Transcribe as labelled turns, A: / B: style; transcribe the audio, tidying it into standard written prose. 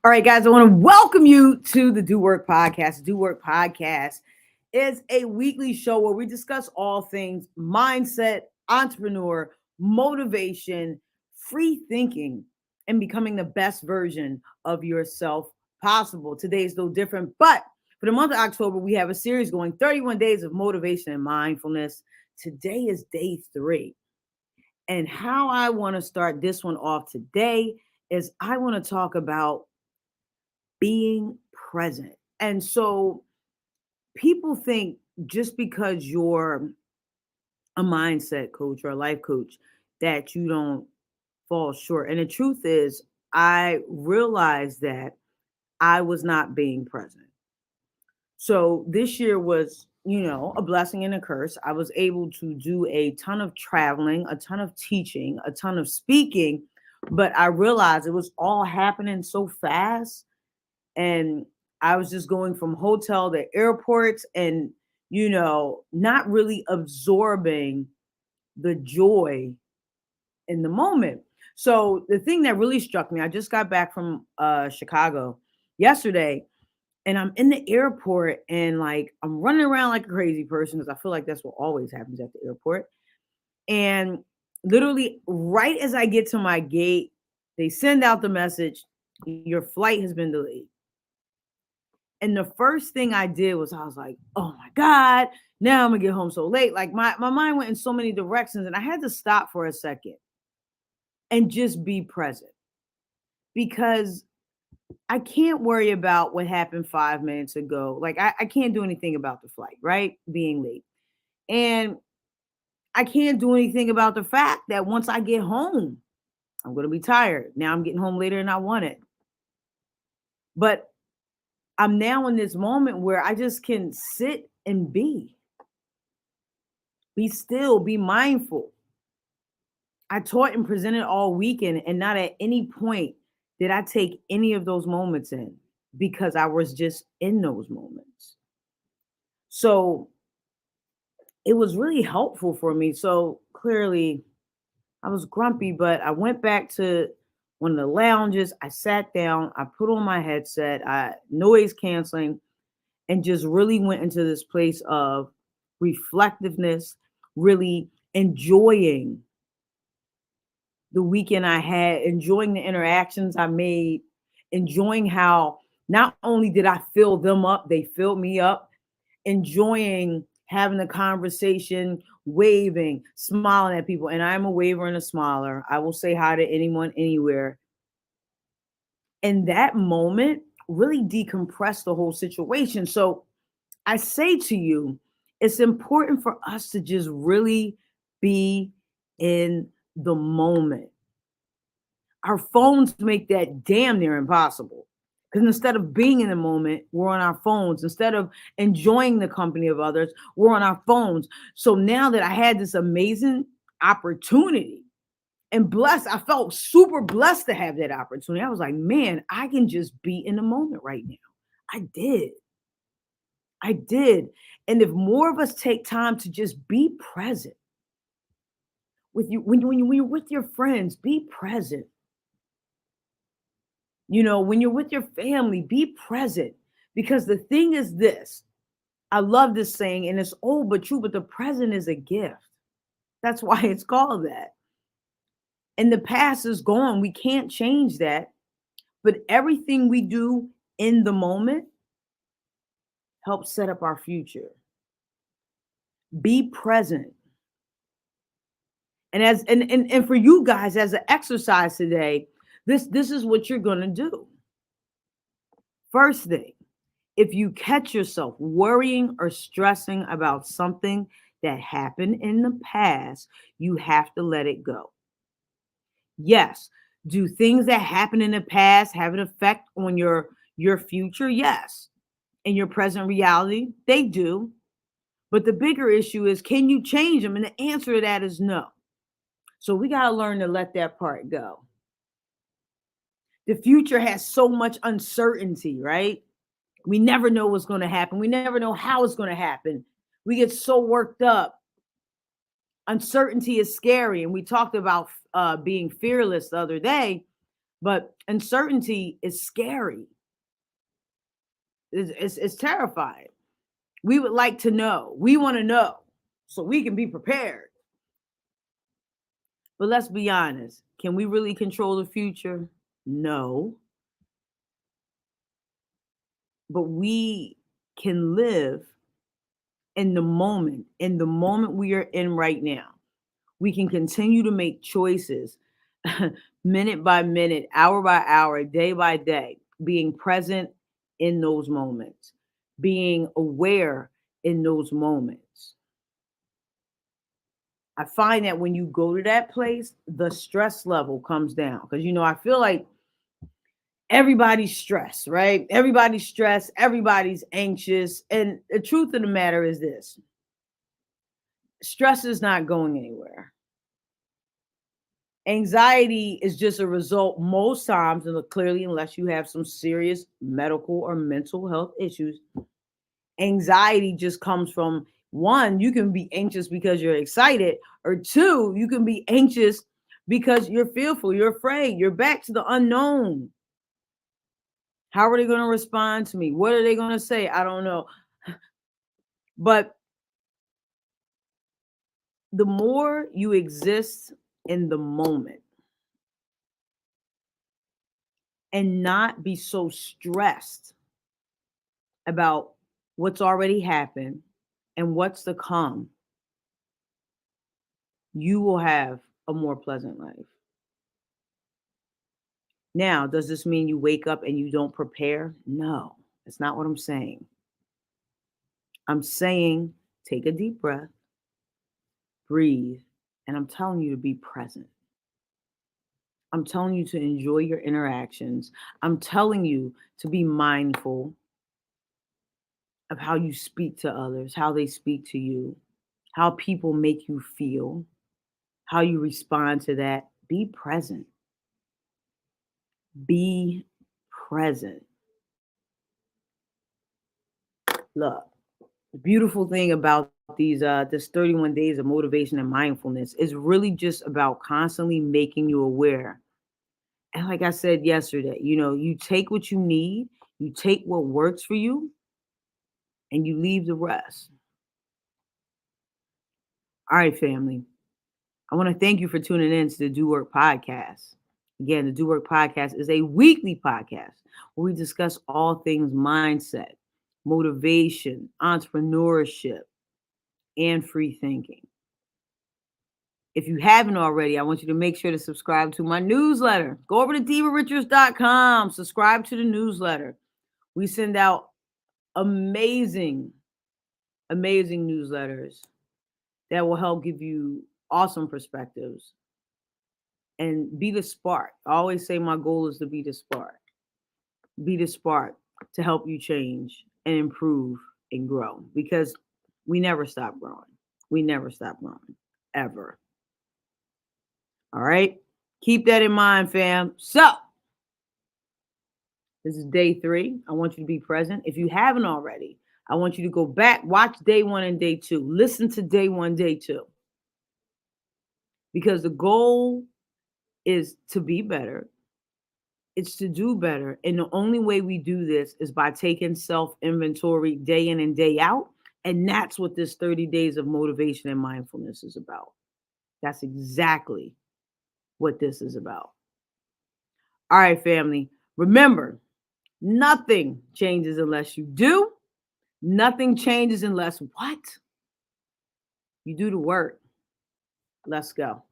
A: All right, guys, I want to welcome you to the Do Work Podcast. Do Work Podcast is a weekly show where we discuss all things mindset, entrepreneur, motivation, free thinking, and becoming the best version of yourself possible. Today is no different, but for the month of October, we have a series going 31 days of motivation and mindfulness. Today is day 3. And how I want to start this one off today is I want to talk about being present. And so people think just because you're a mindset coach or a life coach that you don't fall short. And the truth is, I realized that I was not being present. So this year was, a blessing and a curse. I was able to do a ton of traveling, a ton of teaching, a ton of speaking, but I realized it was all happening so fast, and I was just going from hotel to airports and, not really absorbing the joy in the moment. So the thing that really struck me, I just got back from Chicago yesterday, and I'm in the airport and like I'm running around like a crazy person because I feel like that's what always happens at the airport. And literally right as I get to my gate, they send out the message, your flight has been delayed. And the first thing I did was I was like, oh my God, now I'm gonna get home so late. Like my mind went in so many directions, and I had to stop for a second and just be present, because I can't worry about what happened 5 minutes ago. Like I can't do anything about the flight, right? Being late. And I can't do anything about the fact that once I get home, I'm gonna be tired. Now I'm getting home later than I wanted. But I'm now in this moment where I just can sit and be still, be mindful. I taught and presented all weekend, and not at any point did I take any of those moments in, because I was just in those moments. So it was really helpful for me. So clearly I was grumpy, but I went back to one of the lounges. I sat down, I put on my headset, I noise canceling, and just really went into this place of reflectiveness, really enjoying the weekend I had, enjoying the interactions I made, enjoying how not only did I fill them up, they filled me up, enjoying having a conversation, waving, smiling at people. And I'm a waver and a smiler. I will say hi to anyone, anywhere. And that moment really decompressed the whole situation. So I say to you, it's important for us to just really be in the moment. Our phones make that damn near impossible. Because instead of being in the moment, we're on our phones. Instead of enjoying the company of others, we're on our phones. So now that I had this amazing opportunity and blessed, I felt super blessed to have that opportunity. I was like, man, I can just be in the moment right now. I did. I did. And if more of us take time to just be present with you, when you're with your friends, be present. When you're with your family, be present. Because the thing is this, I love this saying, and it's old but true, but the present is a gift. That's why it's called that. And the past is gone. We can't change that. But everything we do in the moment helps set up our future. Be present. And for you guys, as an exercise today, this is what you're going to do. First thing, if you catch yourself worrying or stressing about something that happened in the past, you have to let it go. Yes. Do things that happen in the past have an effect on your future? Yes. In your present reality, they do. But the bigger issue is, can you change them? And the answer to that is no. So we got to learn to let that part go. The future has so much uncertainty, right? We never know what's going to happen. We never know how it's going to happen. We get so worked up. Uncertainty is scary. And we talked about being fearless the other day. But uncertainty is scary. It's terrifying. We would like to know. We want to know so we can be prepared. But let's be honest. Can we really control the future? No. But we can live in the moment we are in right now. We can continue to make choices minute by minute, hour by hour, day by day, being present in those moments, being aware in those moments. I find that when you go to that place, the stress level comes down. Because, I feel like everybody's stressed, right? Everybody's stressed, everybody's anxious. And the truth of the matter is this: stress is not going anywhere. Anxiety is just a result most times, and clearly, unless you have some serious medical or mental health issues, anxiety just comes from one, you can be anxious because you're excited, or two, you can be anxious because you're fearful, you're afraid, you're back to the unknown. How are they going to respond to me? What are they going to say? I don't know. But the more you exist in the moment and not be so stressed about what's already happened and what's to come, you will have a more pleasant life. Now, does this mean you wake up and you don't prepare? No, that's not what I'm saying. I'm saying take a deep breath, breathe, and I'm telling you to be present. I'm telling you to enjoy your interactions. I'm telling you to be mindful of how you speak to others, how they speak to you, how people make you feel, how you respond to that. Be present. Be present. Look, the beautiful thing about this 31 days of motivation and mindfulness is really just about constantly making you aware. And like I said yesterday, you take what you need, you take what works for you, and you leave the rest. All right, family. I want to thank you for tuning in to the Do Work Podcast. Again, the Do Work Podcast is a weekly podcast where we discuss all things mindset, motivation, entrepreneurship, and free thinking. If you haven't already, I want you to make sure to subscribe to my newsletter. Go over to divarichards.com, subscribe to the newsletter. We send out amazing, amazing newsletters that will help give you awesome perspectives and be the spark. I always say my goal is to be the spark. Be the spark to help you change and improve and grow, because we never stop growing. We never stop growing, ever. All right? Keep that in mind, fam. So, this is day 3. I want you to be present. If you haven't already, I want you to go back, watch day 1 and day 2. Listen to day 1, day 2. Because the goal is to be better. It's to do better. And the only way we do this is by taking self-inventory day in and day out. And that's what this 30 days of motivation and mindfulness is about. That's exactly what this is about. All right, family. Remember, nothing changes unless you do. Nothing changes unless what? You do the work. Let's go.